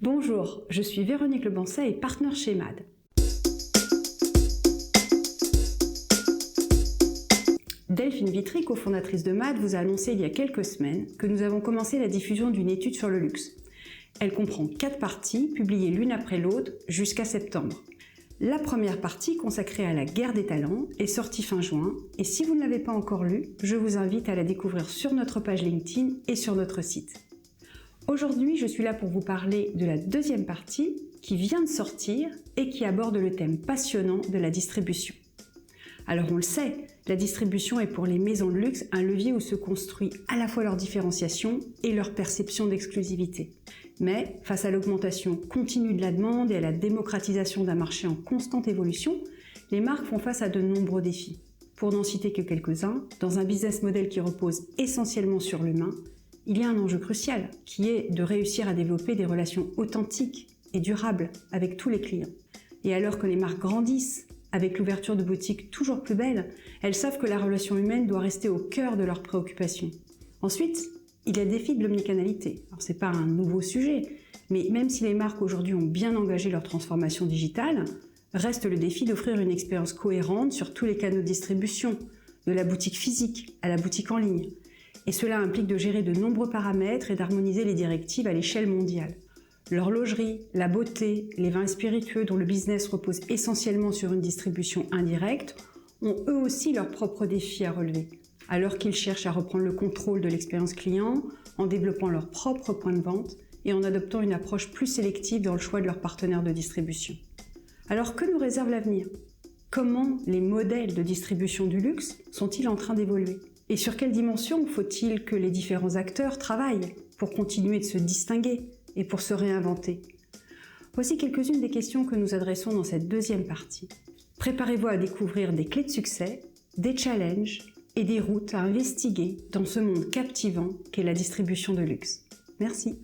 Bonjour, je suis Véronique Lebancet et partenaire chez MAD. Delphine Vitry, cofondatrice de MAD, vous a annoncé il y a quelques semaines que nous avons commencé la diffusion d'une étude sur le luxe. Elle comprend 4 parties, publiées l'une après l'autre, jusqu'à septembre. La première partie, consacrée à la guerre des talents, est sortie fin juin, et si vous ne l'avez pas encore lue, je vous invite à la découvrir sur notre page LinkedIn et sur notre site. Aujourd'hui, je suis là pour vous parler de la deuxième partie, qui vient de sortir et qui aborde le thème passionnant de la distribution. Alors on le sait, la distribution est pour les maisons de luxe un levier où se construit à la fois leur différenciation et leur perception d'exclusivité. Mais face à l'augmentation continue de la demande et à la démocratisation d'un marché en constante évolution, les marques font face à de nombreux défis. Pour n'en citer que quelques-uns, dans un business model qui repose essentiellement sur l'humain, il y a un enjeu crucial qui est de réussir à développer des relations authentiques et durables avec tous les clients. Et alors que les marques grandissent, avec l'ouverture de boutiques toujours plus belles, elles savent que la relation humaine doit rester au cœur de leurs préoccupations. Ensuite, il y a le défi de l'omnicanalité. Alors c'est pas un nouveau sujet, mais même si les marques aujourd'hui ont bien engagé leur transformation digitale, reste le défi d'offrir une expérience cohérente sur tous les canaux de distribution, de la boutique physique à la boutique en ligne. Et cela implique de gérer de nombreux paramètres et d'harmoniser les directives à l'échelle mondiale. L'horlogerie, la beauté, les vins spiritueux dont le business repose essentiellement sur une distribution indirecte ont eux aussi leurs propres défis à relever, alors qu'ils cherchent à reprendre le contrôle de l'expérience client en développant leurs propres points de vente et en adoptant une approche plus sélective dans le choix de leurs partenaires de distribution. Alors que nous réserve l'avenir ? Comment les modèles de distribution du luxe sont-ils en train d'évoluer ? Et sur quelle dimension faut-il que les différents acteurs travaillent pour continuer de se distinguer et pour se réinventer ? Voici quelques-unes des questions que nous adressons dans cette deuxième partie. Préparez-vous à découvrir des clés de succès, des challenges et des routes à investiguer dans ce monde captivant qu'est la distribution de luxe. Merci.